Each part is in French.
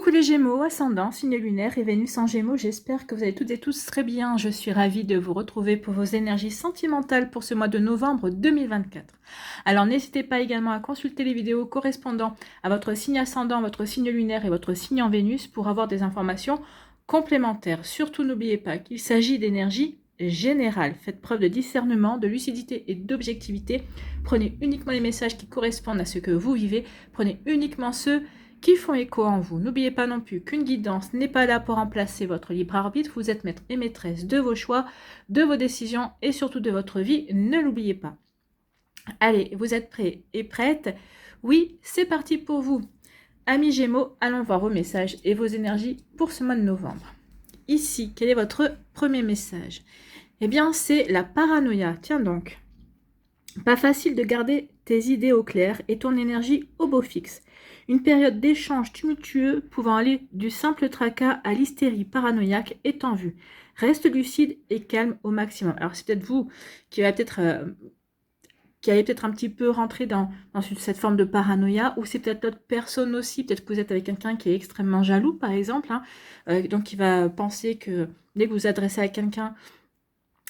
Coucou les Gémeaux, ascendant, signe lunaire et Vénus en Gémeaux, j'espère que vous allez toutes et tous très bien. Je suis ravie de vous retrouver pour vos énergies sentimentales pour ce mois de novembre 2024. Alors n'hésitez pas également à consulter les vidéos correspondant à votre signe ascendant, votre signe lunaire et votre signe en Vénus pour avoir des informations complémentaires. Surtout n'oubliez pas qu'il s'agit d'énergie générale. Faites preuve de discernement, de lucidité et d'objectivité. Prenez uniquement les messages qui correspondent à ce que vous vivez. Prenez uniquement ceux qui font écho en vous. N'oubliez pas non plus qu'une guidance n'est pas là pour remplacer votre libre arbitre. Vous êtes maître et maîtresse de vos choix, de vos décisions et surtout de votre vie. Ne l'oubliez pas. Allez, vous êtes prêts et prêtes? Oui, c'est parti pour vous. Amis Gémeaux, allons voir vos messages et vos énergies pour ce mois de novembre. Ici, quel est votre premier message? Eh bien, c'est la paranoïa. Tiens donc. Pas facile de garder tes idées au clair et ton énergie au beau fixe. Une période d'échange tumultueux pouvant aller du simple tracas à l'hystérie paranoïaque est en vue. Reste lucide et calme au maximum. Alors c'est peut-être vous qui allez peut-être un petit peu rentrer dans cette forme de paranoïa, ou c'est peut-être l'autre personne aussi, peut-être que vous êtes avec quelqu'un qui est extrêmement jaloux par exemple, donc qui va penser que dès que vous vous adressez à quelqu'un,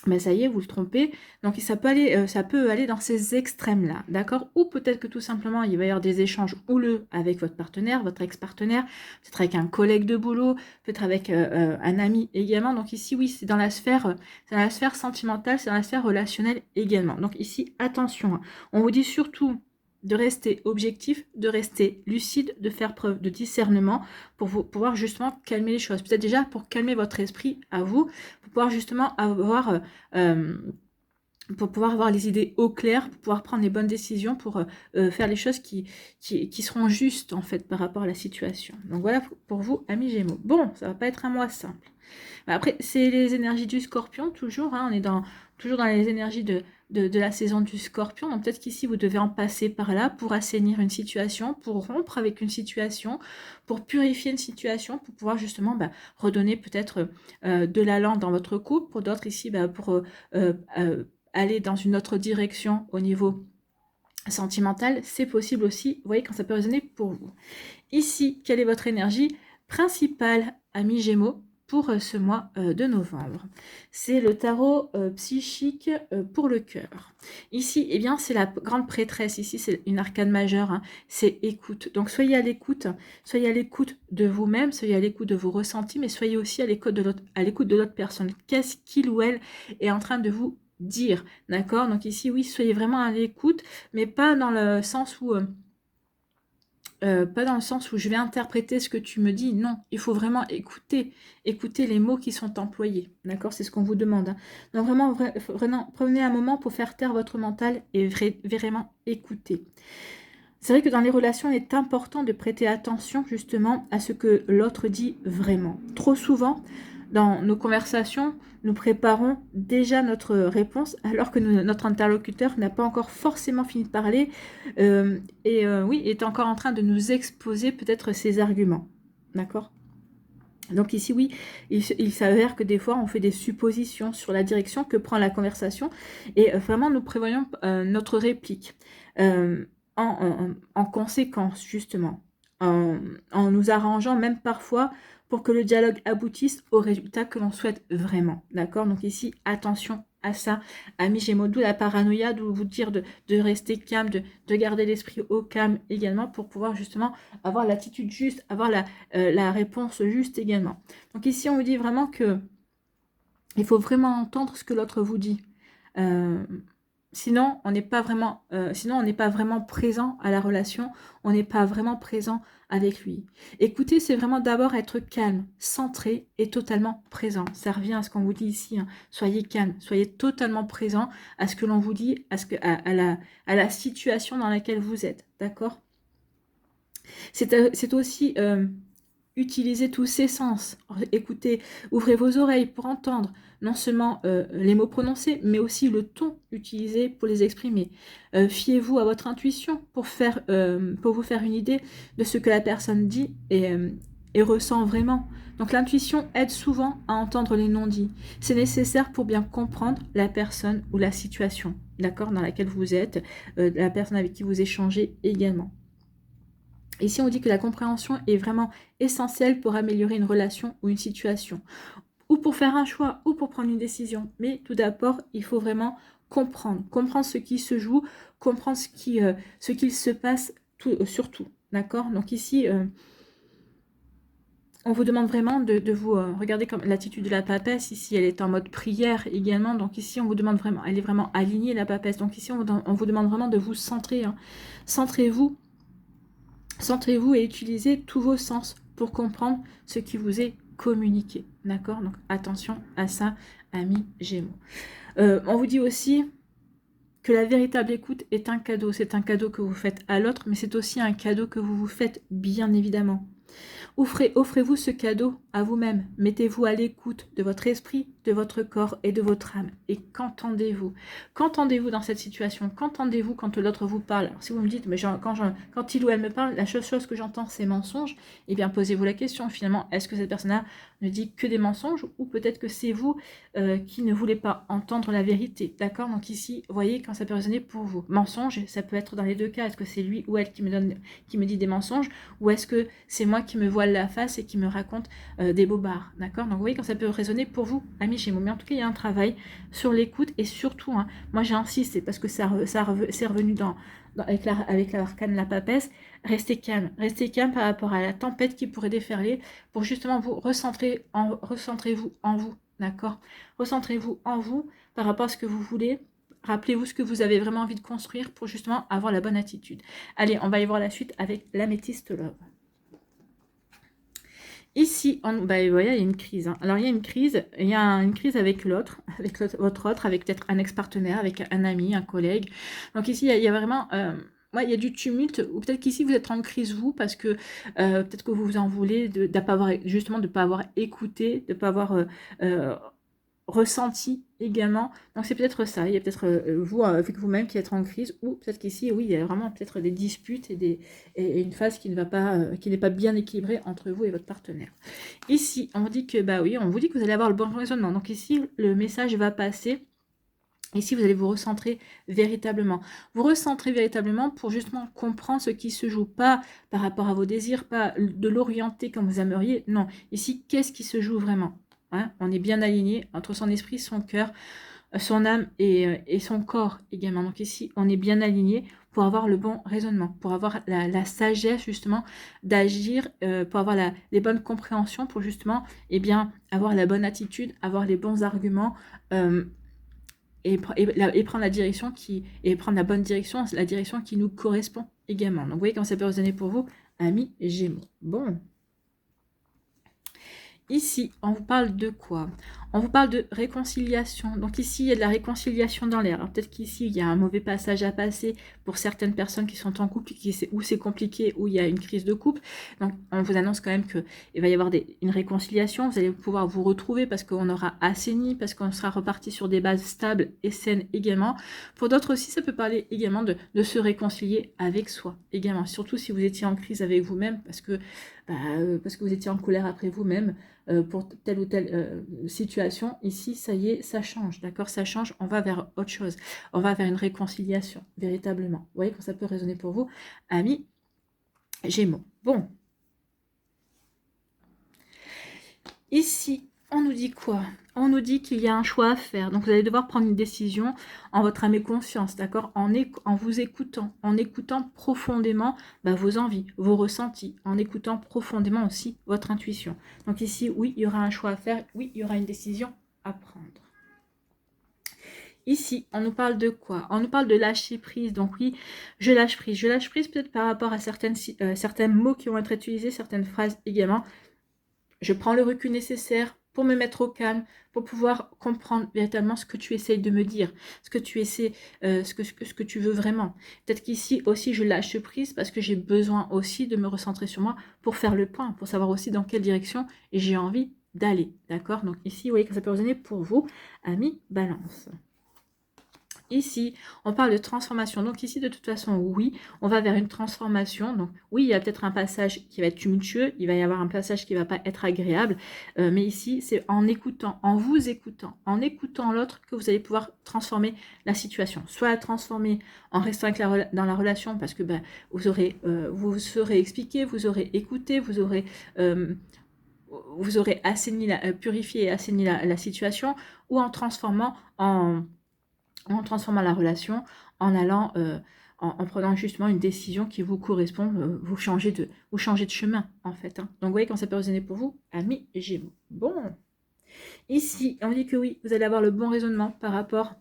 ben ça y est, vous le trompez. Donc ça peut aller dans ces extrêmes-là, d'accord? Ou peut-être que tout simplement, il va y avoir des échanges houleux avec votre partenaire, votre ex-partenaire, peut-être avec un collègue de boulot, peut-être avec un ami également. Donc ici, oui, c'est dans la sphère sentimentale, c'est dans la sphère relationnelle également. Donc ici, attention, on vous dit surtout de rester objectif, de rester lucide, de faire preuve de discernement pour pouvoir justement calmer les choses. Peut-être déjà pour calmer votre esprit à vous, pour pouvoir justement avoir les idées au clair, pour pouvoir prendre les bonnes décisions, pour faire les choses qui seront justes en fait par rapport à la situation. Donc voilà pour vous, amis Gémeaux. Bon, ça va pas être un mois simple. Après, c'est les énergies du Scorpion, toujours, on est toujours dans les énergies de la saison du Scorpion. Donc peut-être qu'ici, vous devez en passer par là pour assainir une situation, pour rompre avec une situation, pour purifier une situation, pour pouvoir justement redonner peut-être de l'allant dans votre couple. Pour d'autres ici, pour aller dans une autre direction au niveau sentimental, c'est possible aussi. Vous voyez quand ça peut résonner pour vous. Ici, quelle est votre énergie principale, amis Gémeaux, pour ce mois de novembre? C'est le tarot psychique pour le cœur. Ici, eh bien, c'est la grande prêtresse. Ici, c'est une arcane majeure. C'est écoute. Donc, soyez à l'écoute. Soyez à l'écoute de vous-même. Soyez à l'écoute de vos ressentis, mais soyez aussi à l'écoute de l'autre personne. Qu'est-ce qu'il ou elle est en train de vous dire? D'accord? Donc ici, oui, soyez vraiment à l'écoute, mais pas dans le sens où... pas dans le sens où je vais interpréter ce que tu me dis, non, il faut vraiment écouter les mots qui sont employés, d'accord? C'est ce qu'on vous demande. Donc vraiment, prenez un moment pour faire taire votre mental et vraiment écouter. C'est vrai que dans les relations, il est important de prêter attention justement à ce que l'autre dit vraiment. Trop souvent, dans nos conversations, nous préparons déjà notre réponse alors que notre interlocuteur n'a pas encore forcément fini de parler oui, est encore en train de nous exposer peut-être ses arguments. D'accord ? Donc ici, oui, il s'avère que des fois, on fait des suppositions sur la direction que prend la conversation et vraiment, nous prévoyons notre réplique en conséquence, justement, en nous arrangeant même parfois pour que le dialogue aboutisse au résultat que l'on souhaite vraiment. D'accord? Donc ici, attention à ça, amis Gémeaux, d'où la paranoïa, d'où vous dire de rester calme, de garder l'esprit au calme également pour pouvoir justement avoir l'attitude juste, avoir la réponse juste également. Donc ici, on vous dit vraiment que il faut vraiment entendre ce que l'autre vous dit. Sinon, on n'est pas vraiment présent à la relation, on n'est pas vraiment présent avec lui. Écoutez, c'est vraiment d'abord être calme, centré et totalement présent. Ça revient à ce qu'on vous dit ici. Soyez calme, soyez totalement présent à ce que l'on vous dit, à la situation dans laquelle vous êtes. D'accord ? C'est aussi utilisez tous ces sens. Écoutez, ouvrez vos oreilles pour entendre non seulement les mots prononcés, mais aussi le ton utilisé pour les exprimer. Fiez-vous à votre intuition pour vous faire une idée de ce que la personne dit et ressent vraiment. Donc l'intuition aide souvent à entendre les non-dits. C'est nécessaire pour bien comprendre la personne ou la situation, d'accord, dans laquelle vous êtes, la personne avec qui vous échangez également. Ici, on dit que la compréhension est vraiment essentielle pour améliorer une relation ou une situation, ou pour faire un choix, ou pour prendre une décision. Mais tout d'abord, il faut vraiment comprendre ce qui se joue, comprendre ce qu'il se passe surtout. D'accord? Donc ici, on vous demande vraiment de vous regarder comme l'attitude de la papesse. Ici, elle est en mode prière également. Donc ici, on vous demande vraiment, elle est vraiment alignée, la papesse. Donc ici, on vous demande vraiment de vous centrer. Hein. Centrez-vous et utilisez tous vos sens pour comprendre ce qui vous est communiqué. D'accord? Donc attention à ça, amis Gémeaux. On vous dit aussi que la véritable écoute est un cadeau. C'est un cadeau que vous faites à l'autre, mais c'est aussi un cadeau que vous vous faites, bien évidemment. Offrez-vous ce cadeau à vous-même. Mettez-vous à l'écoute de votre esprit, de votre corps et de votre âme. Et qu'entendez-vous? Qu'entendez-vous dans cette situation? Qu'entendez-vous quand l'autre vous parle? Alors, si vous me dites, mais quand il ou elle me parle, la seule chose que j'entends, c'est mensonge, eh bien, posez-vous la question, finalement, est-ce que cette personne-là ne dit que des mensonges, ou peut-être que c'est vous qui ne voulez pas entendre la vérité? D'accord? Donc ici, vous voyez, quand ça peut résonner pour vous. Mensonge, ça peut être dans les deux cas. Est-ce que c'est lui ou elle qui me dit des mensonges, ou est-ce que c'est moi qui me voile la face et qui me raconte des bobards, d'accord? Donc vous voyez quand ça peut résonner pour vous, amis Gémeaux. Mais en tout cas, il y a un travail sur l'écoute et surtout, hein, moi j'insiste, c'est parce que c'est revenu avec l'arcane de la papesse, restez calme par rapport à la tempête qui pourrait déferler pour justement vous recentrez-vous en vous, d'accord? Recentrez-vous en vous par rapport à ce que vous voulez. Rappelez-vous ce que vous avez vraiment envie de construire pour justement avoir la bonne attitude. Allez, on va y voir la suite avec l'améthyste love. Ici, bah, voilà, il y a une crise. Hein. Alors, il y a une crise avec l'autre, avec peut-être un ex-partenaire, avec un ami, un collègue. Donc ici, il y a vraiment... il y a du tumulte, ou peut-être qu'ici vous êtes en crise vous, parce que peut-être que vous vous en voulez de ne pas avoir écouté, de ne pas avoir ressenti également. Donc c'est peut-être ça, il y a peut-être vous avec vous-même qui êtes en crise, ou peut-être qu'ici, oui, il y a vraiment peut-être des disputes et une phase qui n'est pas bien équilibrée entre vous et votre partenaire. Ici, on vous dit que, bah oui, on vous dit que vous allez avoir le bon raisonnement. Donc ici, le message va passer. Ici, vous allez vous recentrer véritablement. Vous recentrez véritablement pour justement comprendre ce qui se joue, pas par rapport à vos désirs, pas de l'orienter comme vous aimeriez. Non, ici, qu'est-ce qui se joue vraiment? Hein, on est bien aligné entre son esprit, son cœur, son âme et son corps également. Donc ici, on est bien aligné pour avoir le bon raisonnement, pour avoir la sagesse justement d'agir, pour avoir les bonnes compréhensions, pour justement avoir la bonne attitude, avoir les bons arguments et prendre la direction prendre la bonne direction, la direction qui nous correspond également. Donc vous voyez comment ça peut résonner pour vous, amis Gémeaux. Bon. Ici, on vous parle de quoi? On vous parle de réconciliation. Donc ici, il y a de la réconciliation dans l'air. Peut-être qu'ici, il y a un mauvais passage à passer pour certaines personnes qui sont en couple, où c'est compliqué, où il y a une crise de couple. Donc, on vous annonce quand même qu'il va y avoir une réconciliation. Vous allez pouvoir vous retrouver parce qu'on aura assaini, parce qu'on sera reparti sur des bases stables et saines également. Pour d'autres aussi, ça peut parler également de se réconcilier avec soi également. Surtout si vous étiez en crise avec vous-même, parce que vous étiez en colère après vous-même pour telle ou telle situation. Ici, ça y est, ça change, d'accord? Ça change, on va vers autre chose. On va vers une réconciliation, véritablement. Vous voyez quand ça peut résonner pour vous, amis Gémeaux. Bon. Ici, on nous dit quoi? On nous dit qu'il y a un choix à faire. Donc, vous allez devoir prendre une décision en votre âme et conscience, d'accord? En vous écoutant, en écoutant profondément vos envies, vos ressentis, en écoutant profondément aussi votre intuition. Donc ici, oui, il y aura un choix à faire. Oui, il y aura une décision à prendre. Ici, on nous parle de quoi? On nous parle de lâcher prise. Donc oui, je lâche prise. Je lâche prise peut-être par rapport à certains mots qui vont être utilisés, certaines phrases également. Je prends le recul nécessaire pour me mettre au calme, pour pouvoir comprendre véritablement ce que tu essayes de me dire, ce que tu essaies, ce que tu veux vraiment. Peut-être qu'ici aussi je lâche prise parce que j'ai besoin aussi de me recentrer sur moi pour faire le point, pour savoir aussi dans quelle direction j'ai envie d'aller. D'accord? Donc ici, vous voyez que ça peut résonner pour vous, amis Balance. ici, on parle de transformation. Donc ici, de toute façon, oui, on va vers une transformation. Donc oui, il y a peut-être un passage qui va être tumultueux, il va y avoir un passage qui ne va pas être agréable. Mais ici, c'est en écoutant, en écoutant l'autre que vous allez pouvoir transformer la situation. Soit la transformer en restant avec dans la relation parce que vous serez expliqué, vous aurez écouté, vous aurez purifié et assaini la situation, ou en transformant la relation, en allant en prenant justement une décision qui vous correspond, vous changez de chemin en fait. Hein. Donc vous voyez quand ça peut résonner pour vous, amis Gémeaux. Bon, ici on dit que oui, vous allez avoir le bon raisonnement par rapport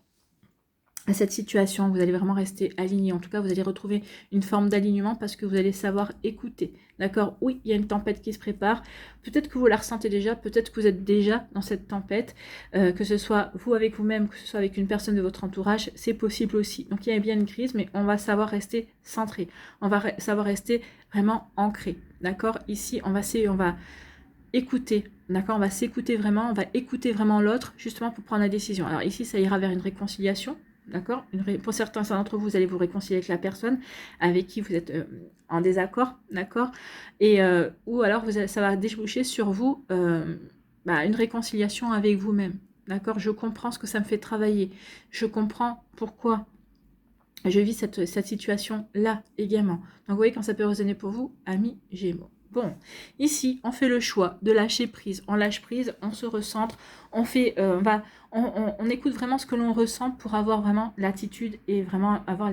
à cette situation, vous allez vraiment rester aligné. En tout cas, vous allez retrouver une forme d'alignement parce que vous allez savoir écouter. D'accord? Oui, il y a une tempête qui se prépare. Peut-être que vous la ressentez déjà, peut-être que vous êtes déjà dans cette tempête, que ce soit vous avec vous-même, que ce soit avec une personne de votre entourage, c'est possible aussi. Donc, il y a bien une crise, mais on va savoir rester centré. On va savoir rester vraiment ancré. D'accord? Ici, on va écouter, d'accord, on va s'écouter vraiment, on va écouter vraiment l'autre, justement pour prendre la décision. Alors ici, ça ira vers une réconciliation, d'accord. Pour certains d'entre vous, vous allez vous réconcilier avec la personne avec qui vous êtes en désaccord, d'accord, et ou alors ça va déboucher sur vous une réconciliation avec vous-même, d'accord. Je comprends ce que ça me fait travailler, je comprends pourquoi je vis cette situation-là également. Donc vous voyez quand ça peut résonner pour vous, amis Gémeaux. Bon, ici, on fait le choix de lâcher prise. On lâche prise, on se recentre, on fait, on écoute vraiment ce que l'on ressent pour avoir vraiment l'attitude et vraiment avoir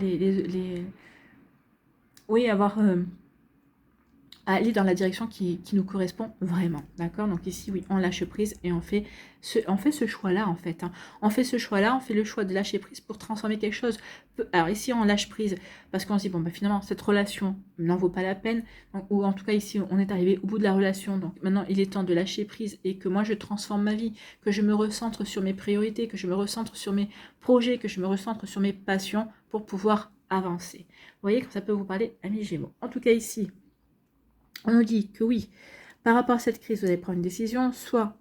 aller dans la direction qui nous correspond vraiment, d'accord. Donc ici, oui, on lâche prise et on fait ce choix-là, en fait. Hein. On fait ce choix-là, on fait le choix de lâcher prise pour transformer quelque chose. Alors ici, on lâche prise parce qu'on se dit, bon, finalement, cette relation n'en vaut pas la peine. Donc, ou en tout cas, ici, on est arrivé au bout de la relation. Donc maintenant, il est temps de lâcher prise et que moi, je transforme ma vie, que je me recentre sur mes priorités, que je me recentre sur mes projets, que je me recentre sur mes passions pour pouvoir avancer. Vous voyez que ça peut vous parler, amis Gémeaux. En tout cas, ici, on nous dit que oui, par rapport à cette crise, vous allez prendre une décision, soit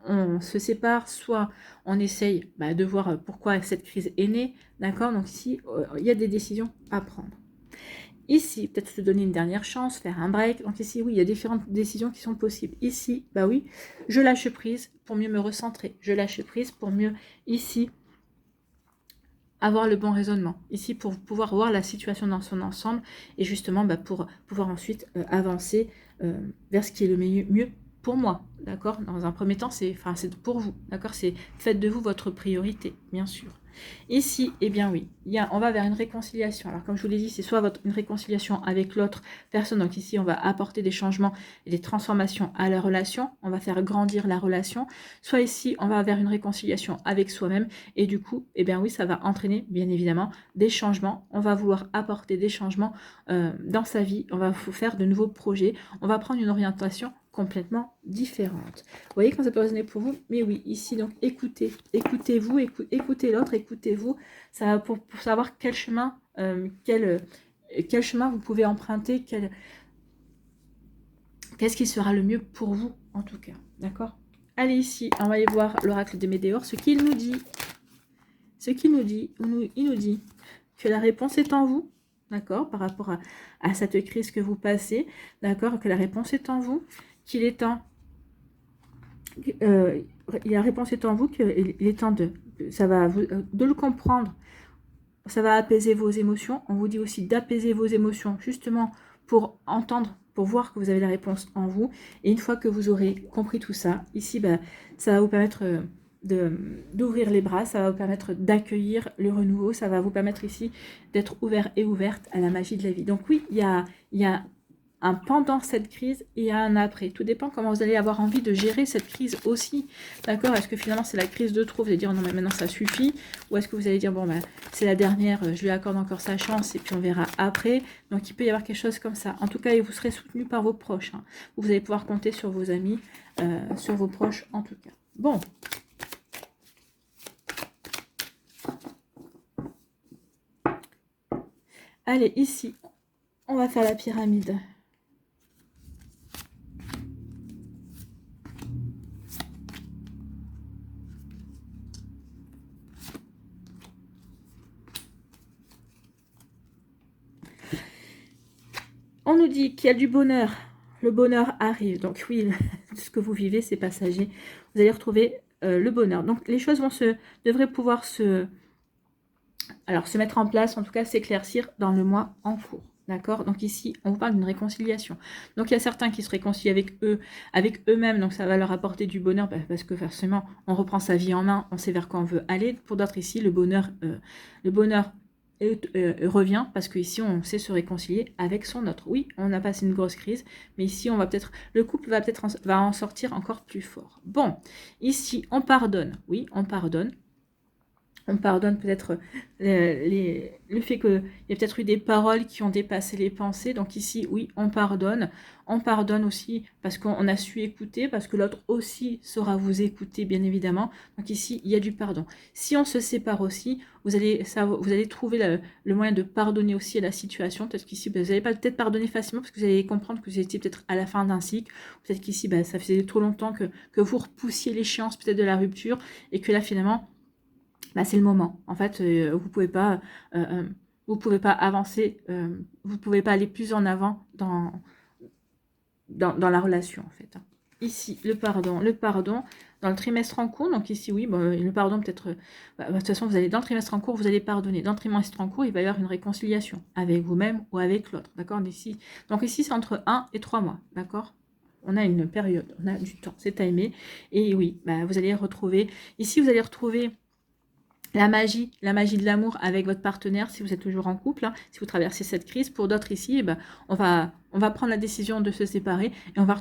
on se sépare, soit on essaye de voir pourquoi cette crise est née, d'accord. Donc ici, il y a des décisions à prendre. Ici, peut-être se donner une dernière chance, faire un break. Donc ici, oui, il y a différentes décisions qui sont possibles. Ici, oui, je lâche prise pour mieux me recentrer. Je lâche prise pour mieux, ici, avoir le bon raisonnement. Ici, pour pouvoir voir la situation dans son ensemble et justement pour pouvoir ensuite avancer vers ce qui est le mieux pour moi, d'accord. Dans un premier temps, c'est pour vous, d'accord. C'est faites de vous votre priorité, bien sûr. Ici, eh bien oui, on va vers une réconciliation. Alors comme je vous l'ai dit, c'est soit une réconciliation avec l'autre personne. Donc ici, on va apporter des changements et des transformations à la relation. On va faire grandir la relation. Soit ici, on va vers une réconciliation avec soi-même. Et du coup, eh bien oui, ça va entraîner bien évidemment des changements. On va vouloir apporter des changements dans sa vie. On va faire de nouveaux projets. On va prendre une orientation complètement différente. Vous voyez quand ça peut résonner pour vous? Mais oui, ici, donc, écoutez-vous, écoutez l'autre, écoutez-vous, ça va pour savoir quel chemin, quel chemin vous pouvez emprunter, qu'est-ce qui sera le mieux pour vous, en tout cas, d'accord? Allez, ici, on va aller voir l'oracle des Météores, ce qu'il nous dit. Il nous dit que la réponse est en vous, d'accord, par rapport à cette crise que vous passez, d'accord, que la réponse est en vous, qu'il est temps, la réponse est en vous, qu'il est temps de le comprendre, ça va apaiser vos émotions. On vous dit aussi d'apaiser vos émotions, justement pour entendre, pour voir que vous avez la réponse en vous. Et une fois que vous aurez compris tout ça, ici, ça va vous permettre d'ouvrir les bras, ça va vous permettre d'accueillir le renouveau, ça va vous permettre ici d'être ouvert et ouverte à la magie de la vie. Donc oui, il y a un pendant cette crise et un après. Tout dépend comment vous allez avoir envie de gérer cette crise aussi. D'accord? Est-ce que finalement c'est la crise de trop, vous allez dire non mais maintenant ça suffit, ou est-ce que vous allez dire bon c'est la dernière, je lui accorde encore sa chance et puis on verra après. Donc il peut y avoir quelque chose comme ça. En tout cas, vous serez soutenu par vos proches. Hein. Vous allez pouvoir compter sur vos amis, sur vos proches en tout cas. Bon. Allez, ici, on va faire la pyramide. On nous dit qu'il y a du bonheur. Le bonheur arrive. Donc oui, ce que vous vivez, c'est passager. Vous allez retrouver le bonheur. Donc les choses devraient pouvoir se mettre en place, en tout cas s'éclaircir dans le mois en cours. D'accord? Donc ici, on vous parle d'une réconciliation. Donc il y a certains qui se réconcilient avec eux-mêmes, donc ça va leur apporter du bonheur, parce que forcément, on reprend sa vie en main, on sait vers quoi on veut aller. Pour d'autres ici, le bonheur revient, parce qu'ici, on sait se réconcilier avec son autre. Oui, on a passé une grosse crise, mais ici, le couple va en sortir encore plus fort. Bon, ici, on pardonne. Oui, on pardonne. On pardonne peut-être le fait qu'il y a peut-être eu des paroles qui ont dépassé les pensées. Donc ici, oui, on pardonne. On pardonne aussi parce qu'on a su écouter, parce que l'autre aussi saura vous écouter, bien évidemment. Donc ici, il y a du pardon. Si on se sépare aussi, vous allez trouver le moyen de pardonner aussi à la situation. Peut-être qu'ici, vous n'allez pas peut-être pardonner facilement parce que vous allez comprendre que vous étiez peut-être à la fin d'un cycle. Peut-être qu'ici, ça faisait trop longtemps que vous repoussiez l'échéance peut-être de la rupture et que là, finalement, c'est le moment. En fait, vous pouvez pas avancer, vous pouvez pas aller plus en avant dans la relation, en fait. Ici, le pardon dans le trimestre en cours. Donc ici, oui, le pardon peut-être... de toute façon, vous allez dans le trimestre en cours, vous allez pardonner. Dans le trimestre en cours, il va y avoir une réconciliation avec vous-même ou avec l'autre, d'accord? Donc ici, c'est entre 1 et 3 mois, d'accord? On a une période, on a du temps, c'est timé. Et oui, vous allez retrouver... Ici, vous allez retrouver... la magie de l'amour avec votre partenaire, si vous êtes toujours en couple, si vous traversez cette crise. Pour d'autres ici, on va prendre la décision de se séparer et on va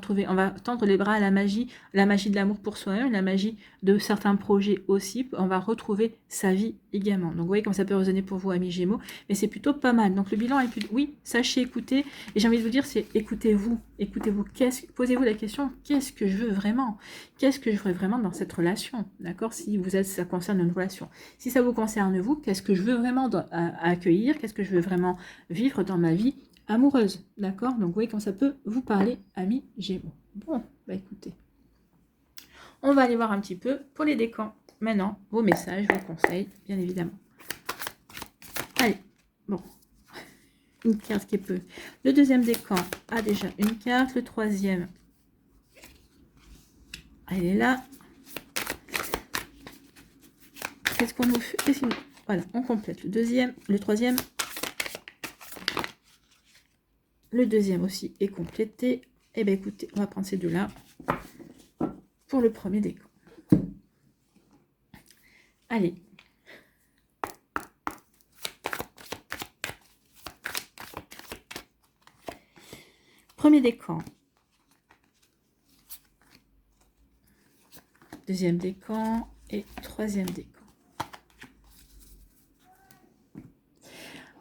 tendre les bras à la magie de l'amour pour soi-même, la magie de certains projets aussi. On va retrouver sa vie également. Donc vous voyez comme ça peut résonner pour vous, amis Gémeaux, mais c'est plutôt pas mal. Donc le bilan est plutôt, oui, sachez écouter. Et j'ai envie de vous dire, c'est écoutez-vous. Posez-vous la question, qu'est-ce que je veux vraiment? Qu'est-ce que je veux vraiment dans cette relation? D'accord? Si ça concerne une relation. Si ça vous concerne vous, qu'est-ce que je veux vraiment accueillir? Qu'est-ce que je veux vraiment vivre dans ma vie amoureuse? D'accord? Donc vous voyez comment ça peut vous parler, amis Gémeaux. Bon, écoutez. On va aller voir un petit peu pour les décans. Maintenant, vos messages, vos conseils, bien évidemment. Allez, bon. Une carte qui est peu. Le deuxième décan a déjà une carte. Le troisième, elle est là. Qu'est-ce qu'on nous fait? Voilà, on complète le troisième. Le deuxième aussi est complété. Eh bien, écoutez, on va prendre ces deux-là pour le premier décan. Allez. Premier décan. Deuxième décan et troisième décan.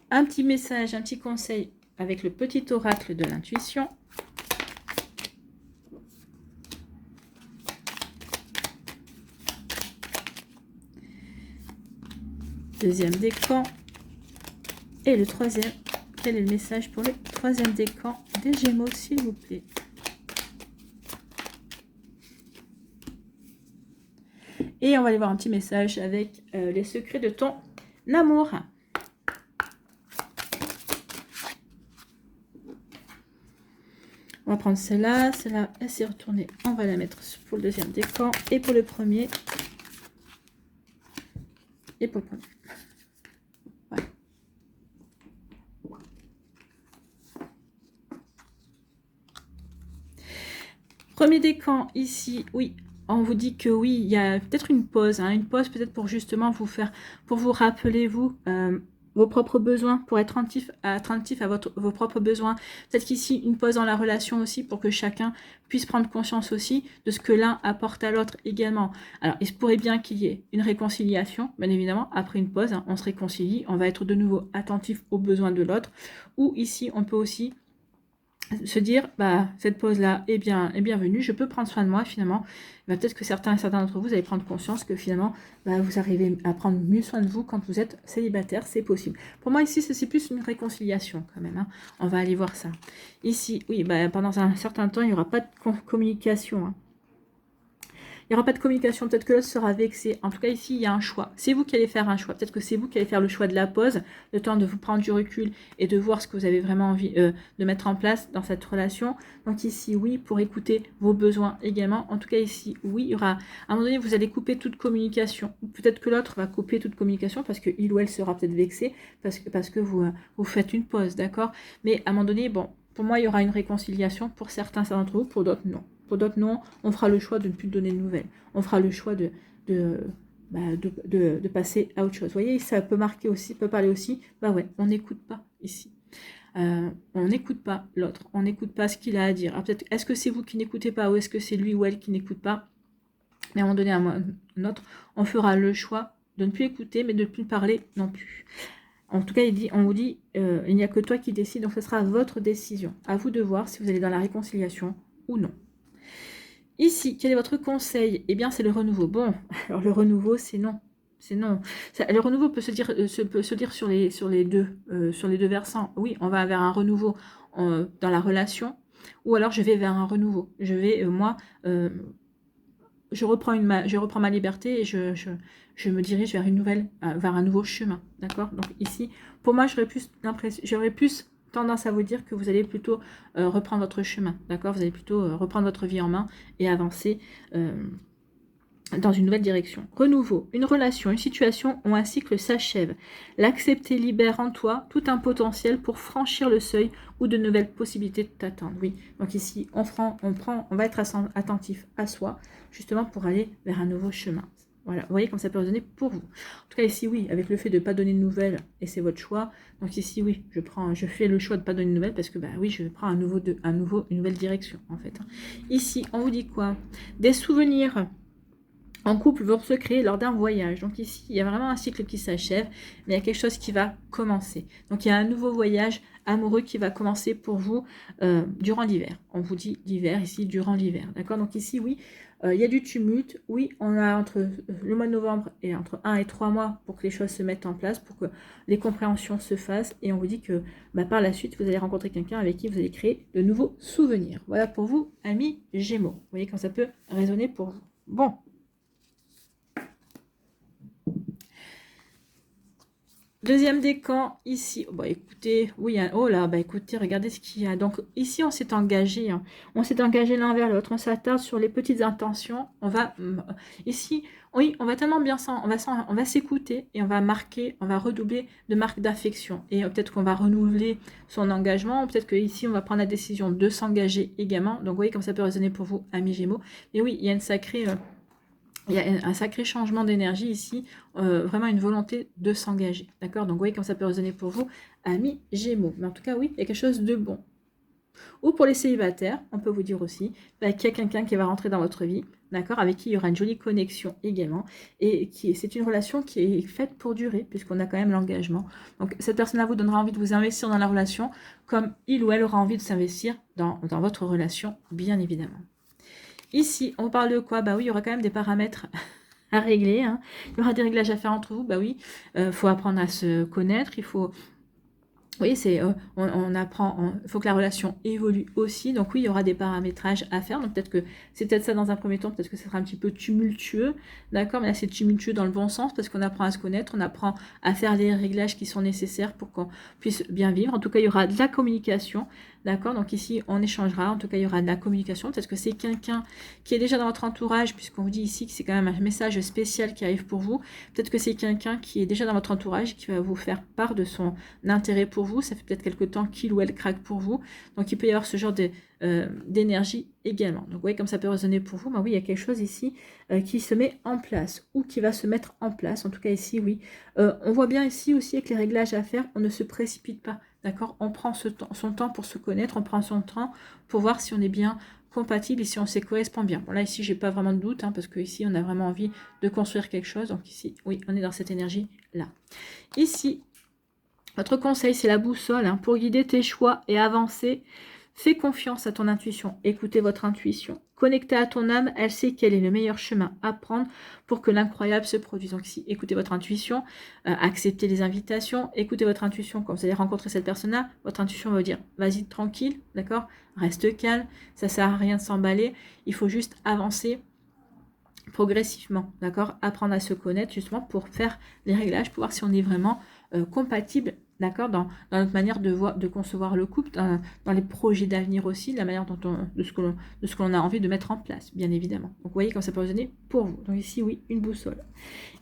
Un petit message, un petit conseil avec le petit oracle de l'intuition. Deuxième décan. Et le troisième. Quel est le message pour le troisième décan des Gémeaux, s'il vous plaît? Et on va aller voir un petit message avec les secrets de ton amour. On va prendre celle-là, elle s'est retournée. On va la mettre pour le deuxième décan et pour le premier. Et pour le premier. Voilà. Premier décan ici, oui. On vous dit que oui, il y a peut-être une pause peut-être pour justement pour vous rappeler, vos propres besoins, pour être attentif à vos propres besoins. Peut-être qu'ici, une pause dans la relation aussi, pour que chacun puisse prendre conscience aussi de ce que l'un apporte à l'autre également. Alors, il se pourrait bien qu'il y ait une réconciliation, bien évidemment, après une pause, on se réconcilie, on va être de nouveau attentif aux besoins de l'autre, ou ici, on peut aussi se dire, cette pause-là est bienvenue, je peux prendre soin de moi, finalement. Peut-être que certains d'entre vous allez prendre conscience que finalement, vous arrivez à prendre mieux soin de vous quand vous êtes célibataire, c'est possible. Pour moi, ici, c'est plus une réconciliation, quand même. On va aller voir ça. Ici, oui, pendant un certain temps, il n'y aura pas de communication. Il n'y aura pas de communication, peut-être que l'autre sera vexé. En tout cas, ici, il y a un choix. C'est vous qui allez faire un choix. Peut-être que c'est vous qui allez faire le choix de la pause, le temps de vous prendre du recul et de voir ce que vous avez vraiment envie de mettre en place dans cette relation. Donc ici, oui, pour écouter vos besoins également. En tout cas, ici, oui, il y aura, à un moment donné, vous allez couper toute communication. Peut-être que l'autre va couper toute communication parce qu'il ou elle sera peut-être vexé parce que vous faites une pause, d'accord? Mais à un moment donné, bon, pour moi, il y aura une réconciliation pour certains d'entre vous, pour d'autres, non. Pour d'autres, non, on fera le choix de ne plus donner de nouvelles. On fera le choix de passer à autre chose. Vous voyez, ça peut marquer aussi, peut parler aussi, bah ouais, on n'écoute pas ici. On n'écoute pas l'autre, on n'écoute pas ce qu'il a à dire. Peut-être, est-ce que c'est vous qui n'écoutez pas ou est-ce que c'est lui ou elle qui n'écoute pas? Mais à un moment donné, à un autre, on fera le choix de ne plus écouter, mais de ne plus parler non plus. En tout cas, on vous dit, il n'y a que toi qui décide, donc ce sera votre décision. À vous de voir si vous allez dans la réconciliation ou non. Ici, quel est votre conseil? Eh bien, c'est le renouveau. Bon, alors le renouveau, c'est non. C'est non. Le renouveau peut se dire sur les deux versants. Oui, on va vers un renouveau dans la relation, ou alors je vais vers un renouveau. Je vais, je reprends ma liberté et je me dirige vers vers un nouveau chemin. D'accord? Donc ici, pour moi, j'aurais plus tendance à vous dire que vous allez plutôt reprendre votre chemin. D'accord? Vous allez plutôt reprendre votre vie en main et avancer dans une nouvelle direction. Renouveau, une relation, une situation ou un cycle s'achève. L'accepter libère en toi tout un potentiel pour franchir le seuil ou de nouvelles possibilités t'attendent. Oui, donc ici, on va être attentif à soi, justement pour aller vers un nouveau chemin. Voilà, vous voyez comme ça peut résonner pour vous. En tout cas, ici, oui, avec le fait de ne pas donner de nouvelles, et c'est votre choix. Donc ici, oui, je fais le choix de ne pas donner de nouvelles parce que, bah oui, je prends une nouvelle direction, en fait. Ici, on vous dit quoi? Des souvenirs en couple vont se créer lors d'un voyage. Donc ici, il y a vraiment un cycle qui s'achève, mais il y a quelque chose qui va commencer. Donc il y a un nouveau voyage amoureux qui va commencer pour vous durant l'hiver. On vous dit l'hiver ici, durant l'hiver. D'accord? Donc ici, oui, il y a du tumulte. Oui, on a entre le mois de novembre et entre 1 et 3 mois pour que les choses se mettent en place, pour que les compréhensions se fassent. Et on vous dit que par la suite, vous allez rencontrer quelqu'un avec qui vous allez créer de nouveaux souvenirs. Voilà pour vous, amis Gémeaux. Vous voyez quand ça peut résonner pour vous. Bon. Deuxième décan, ici, bah écoutez, oui, oh là, bah écoutez, regardez ce qu'il y a. Donc ici, on s'est engagé, hein. On s'est engagé l'un vers l'autre, on s'attarde sur les petites intentions. Ici, oui, on va tellement bien on va s'écouter et on va redoubler de marques d'affection. Et peut-être qu'on va renouveler son engagement, peut-être qu'ici, on va prendre la décision de s'engager également. Donc vous voyez comme ça peut résonner pour vous, amis Gémeaux. Et oui, il y a il y a un sacré changement d'énergie ici, vraiment une volonté de s'engager. D'accord? Donc, vous voyez comme ça peut résonner pour vous, amis Gémeaux. Mais en tout cas, oui, il y a quelque chose de bon. Ou pour les célibataires, on peut vous dire aussi qu'il y a quelqu'un qui va rentrer dans votre vie, d'accord, avec qui il y aura une jolie connexion également. Et c'est une relation qui est faite pour durer, puisqu'on a quand même l'engagement. Donc, cette personne-là vous donnera envie de vous investir dans la relation, comme il ou elle aura envie de s'investir dans votre relation, bien évidemment. Ici, on parle de quoi? Bah oui, il y aura quand même des paramètres à régler. Hein. Il y aura des réglages à faire entre vous. Bah oui, faut apprendre à se connaître. Il faut... Vous voyez, on apprend, il faut que la relation évolue aussi. Donc oui, il y aura des paramétrages à faire. Donc peut-être que c'est peut-être ça dans un premier temps. Peut-être que ça sera un petit peu tumultueux. D'accord? Mais là, c'est tumultueux dans le bon sens parce qu'on apprend à se connaître. On apprend à faire les réglages qui sont nécessaires pour qu'on puisse bien vivre. En tout cas, il y aura de la communication. D'accord? Donc ici, on échangera. En tout cas, il y aura de la communication. Peut-être que c'est quelqu'un qui est déjà dans votre entourage, puisqu'on vous dit ici que c'est quand même un message spécial qui arrive pour vous. Peut-être que c'est quelqu'un qui est déjà dans votre entourage, qui va vous faire part de son intérêt pour vous. Ça fait peut-être quelque temps qu'il ou elle craque pour vous. Donc, il peut y avoir ce genre d'énergie également. Donc, vous voyez comme ça peut résonner pour vous. Mais oui, il y a quelque chose ici qui se met en place ou qui va se mettre en place. En tout cas, ici, oui. On voit bien ici aussi avec les réglages à faire, on ne se précipite pas. D'accord? On prend son temps pour se connaître, on prend son temps pour voir si on est bien compatible et si on se correspond bien. Bon, là, ici, j'ai pas vraiment de doute, hein, parce que ici, on a vraiment envie de construire quelque chose. Donc ici, oui, on est dans cette énergie-là. Ici, votre conseil, c'est la boussole, hein, pour guider tes choix et avancer. Fais confiance à ton intuition, écoutez votre intuition. Connectée à ton âme, elle sait quel est le meilleur chemin à prendre pour que l'incroyable se produise. Donc ici, écoutez votre intuition, acceptez les invitations, écoutez votre intuition. Quand vous allez rencontrer cette personne-là, votre intuition va vous dire, vas-y tranquille, d'accord? Reste calme, ça sert à rien de s'emballer, il faut juste avancer progressivement, d'accord? Apprendre à se connaître justement pour faire les réglages, pour voir si on est vraiment compatible, d'accord? Dans notre manière de concevoir le couple, dans les projets d'avenir aussi, la manière de ce que l'on a envie de mettre en place, bien évidemment. Donc, vous voyez comme ça peut résonner pour vous. Donc ici, oui, une boussole.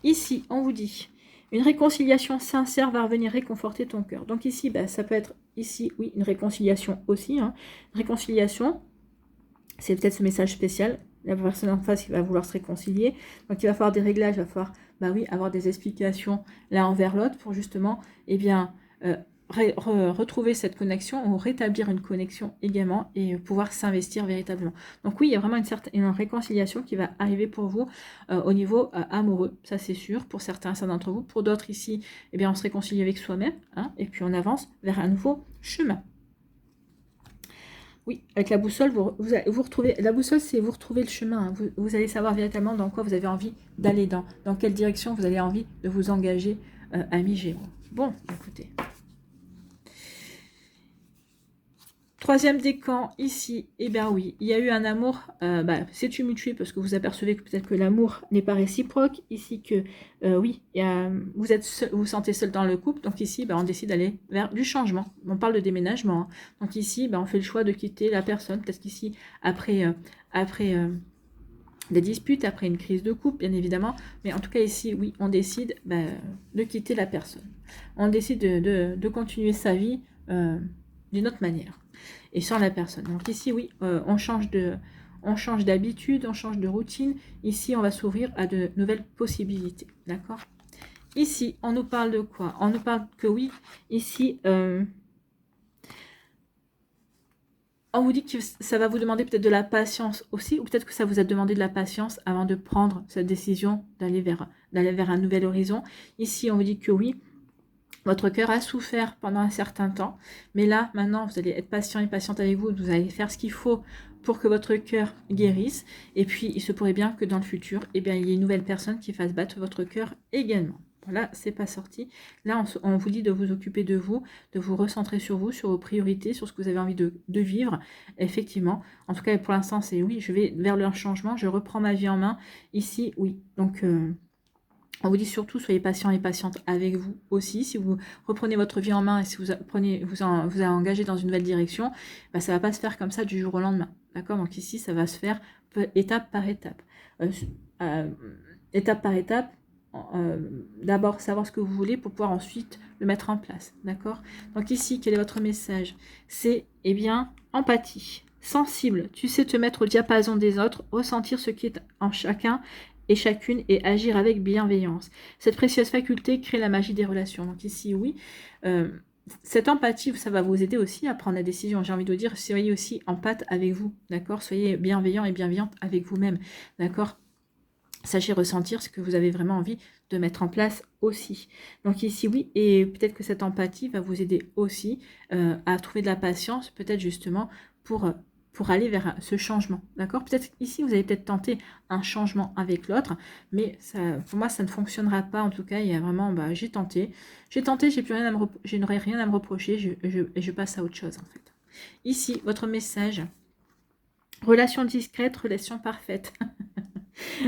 Ici, on vous dit, une réconciliation sincère va revenir réconforter ton cœur. Donc ici, bah, ça peut être, ici, oui, une réconciliation aussi. Hein. Une réconciliation, c'est peut-être ce message spécial. La personne en face qui va vouloir se réconcilier. Donc il va falloir des réglages, il va falloir, bah oui, avoir des explications l'un envers l'autre pour justement, eh bien, retrouver cette connexion ou rétablir une connexion également et pouvoir s'investir véritablement. Donc oui, il y a vraiment une réconciliation qui va arriver pour vous au niveau amoureux, ça c'est sûr, pour certains d'entre vous. Pour d'autres ici, eh bien, on se réconcilie avec soi-même hein, et puis on avance vers un nouveau chemin. Oui, avec la boussole, vous retrouvez, la boussole, c'est vous retrouvez le chemin. Hein. Vous allez savoir véritablement dans quoi vous avez envie d'aller, dans quelle direction vous avez envie de vous engager, amis Gémeaux. Bon, écoutez. Troisième décan, ici, eh bien oui, il y a eu un amour, c'est tumultueux parce que vous apercevez que peut-être que l'amour n'est pas réciproque. Ici, que oui, vous vous sentez seul dans le couple, donc ici, on décide d'aller vers du changement. On parle de déménagement. Hein. Donc ici, on fait le choix de quitter la personne, peut-être qu'ici, après des disputes, après une crise de couple, bien évidemment, mais en tout cas ici, oui, on décide de quitter la personne. On décide de continuer sa vie d'une autre manière et sans la personne. Donc ici, oui, on change d'habitude, on change de routine. Ici, on va s'ouvrir à de nouvelles possibilités. D'accord? Ici, on nous parle de quoi? On nous parle que oui, ici, on vous dit que ça va vous demander peut-être de la patience aussi, ou peut-être que ça vous a demandé de la patience avant de prendre cette décision d'aller vers un nouvel horizon. Ici, on vous dit que oui, votre cœur a souffert pendant un certain temps, mais là, maintenant, vous allez être patient et patiente avec vous, vous allez faire ce qu'il faut pour que votre cœur guérisse, et puis il se pourrait bien que dans le futur, eh bien, il y ait une nouvelle personne qui fasse battre votre cœur également. Voilà, c'est pas sorti. Là, on vous dit de vous occuper de vous recentrer sur vous, sur vos priorités, sur ce que vous avez envie de vivre. Effectivement, en tout cas, pour l'instant, c'est oui, je vais vers le changement, je reprends ma vie en main. Ici, oui, donc... on vous dit surtout, soyez patient et patiente avec vous aussi. Si vous reprenez votre vie en main et si vous vous engagez dans une nouvelle direction, ça ne va pas se faire comme ça du jour au lendemain. D'accord? Donc ici, ça va se faire étape par étape. Étape par étape, d'abord savoir ce que vous voulez pour pouvoir ensuite le mettre en place. D'accord? Donc ici, quel est votre message? C'est, eh bien, empathie. Sensible, tu sais te mettre au diapason des autres, ressentir ce qui est en chacun et chacune et agir avec bienveillance. Cette précieuse faculté crée la magie des relations. Donc ici, oui, cette empathie, ça va vous aider aussi à prendre la décision. J'ai envie de vous dire, soyez aussi empathe avec vous, d'accord? Soyez bienveillant et bienveillante avec vous-même, d'accord? Sachez ressentir ce que vous avez vraiment envie de mettre en place aussi. Donc ici, oui, et peut-être que cette empathie va vous aider aussi à trouver de la patience, peut-être justement pour aller vers ce changement, d'accord? Peut-être ici, vous allez peut-être tenter un changement avec l'autre, mais ça, pour moi, ça ne fonctionnera pas. En tout cas, il y a vraiment, j'ai tenté, j'ai plus rien je n'aurai rien à me reprocher, je passe à autre chose, en fait. Ici, votre message, relation discrète, relation parfaite.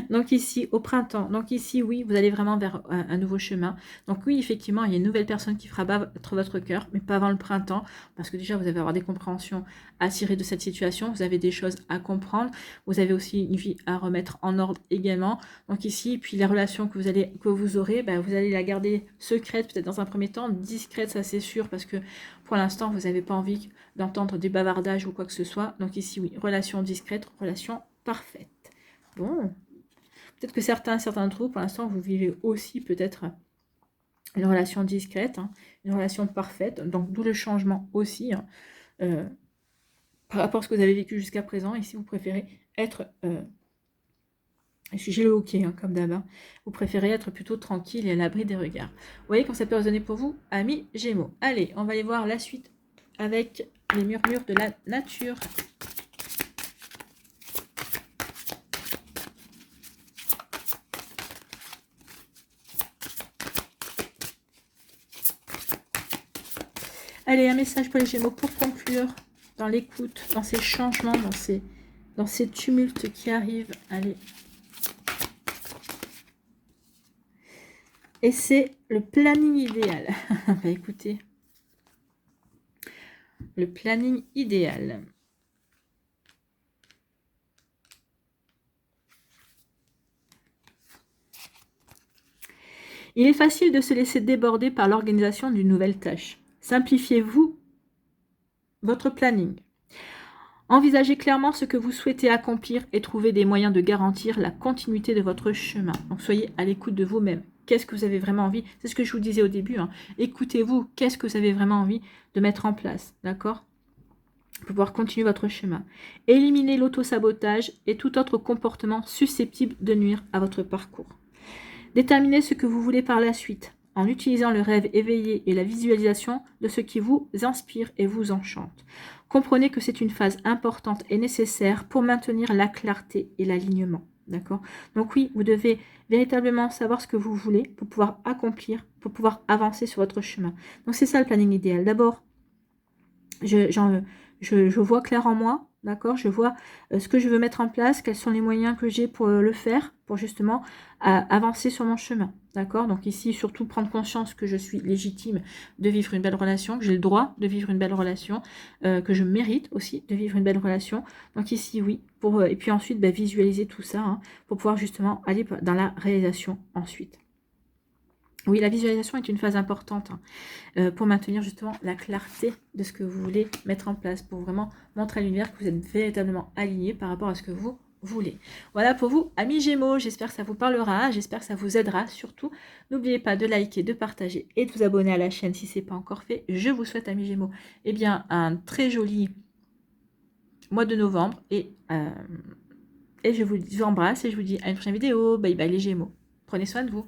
Donc ici, au printemps, donc ici, oui, vous allez vraiment vers un nouveau chemin. Donc oui, effectivement, il y a une nouvelle personne qui fera battre votre cœur, mais pas avant le printemps, parce que déjà, vous allez avoir des compréhensions à tirer de cette situation, vous avez des choses à comprendre, vous avez aussi une vie à remettre en ordre également. Donc ici, puis les relations que vous aurez, vous allez la garder secrète, peut-être dans un premier temps, discrète, ça c'est sûr, parce que pour l'instant, vous n'avez pas envie d'entendre des bavardages ou quoi que ce soit. Donc ici, oui, relation discrète, relation parfaite. Bon, peut-être que certains d'entre vous, pour l'instant, vous vivez aussi peut-être une relation discrète, hein, une relation parfaite, donc d'où le changement aussi, hein, par rapport à ce que vous avez vécu jusqu'à présent, et si vous préférez être, j'ai le hockey, hein, comme d'hab, hein, vous préférez être plutôt tranquille et à l'abri des regards. Vous voyez quand ça peut résonner pour vous, amis Gémeaux. Allez, on va aller voir la suite avec les murmures de la nature. Allez, un message pour les Gémeaux pour conclure dans l'écoute, dans ces changements, dans ces tumultes qui arrivent. Allez. Et c'est le planning idéal. Bah, écoutez, le planning idéal. Il est facile de se laisser déborder par l'organisation d'une nouvelle tâche. Simplifiez-vous votre planning. Envisagez clairement ce que vous souhaitez accomplir et trouvez des moyens de garantir la continuité de votre chemin. Donc soyez à l'écoute de vous-même. Qu'est-ce que vous avez vraiment envie? C'est ce que je vous disais au début. Hein. Écoutez-vous. Qu'est-ce que vous avez vraiment envie de mettre en place? D'accord? Pour pouvoir continuer votre chemin. Éliminez l'auto-sabotage et tout autre comportement susceptible de nuire à votre parcours. Déterminez ce que vous voulez par la suite en utilisant le rêve éveillé et la visualisation de ce qui vous inspire et vous enchante. Comprenez que c'est une phase importante et nécessaire pour maintenir la clarté et l'alignement. D'accord? Donc oui, vous devez véritablement savoir ce que vous voulez pour pouvoir accomplir, pour pouvoir avancer sur votre chemin. Donc c'est ça le planning idéal. D'abord, je vois clair en moi, d'accord? Je vois ce que je veux mettre en place, quels sont les moyens que j'ai pour le faire, pour justement avancer sur mon chemin, d'accord? Donc ici, surtout prendre conscience que je suis légitime de vivre une belle relation, que j'ai le droit de vivre une belle relation, que je mérite aussi de vivre une belle relation. Donc ici, oui, et puis ensuite, visualiser tout ça, hein, pour pouvoir justement aller dans la réalisation ensuite. Oui, la visualisation est une phase importante pour maintenir justement la clarté de ce que vous voulez mettre en place, pour vraiment montrer à l'univers que vous êtes véritablement aligné par rapport à ce que vous voulez. Voilà pour vous, amis Gémeaux, j'espère que ça vous parlera, j'espère que ça vous aidera surtout. N'oubliez pas de liker, de partager et de vous abonner à la chaîne si ce n'est pas encore fait. Je vous souhaite, amis Gémeaux, eh bien, un très joli mois de novembre et je vous embrasse et je vous dis à une prochaine vidéo. Bye bye les Gémeaux. Prenez soin de vous.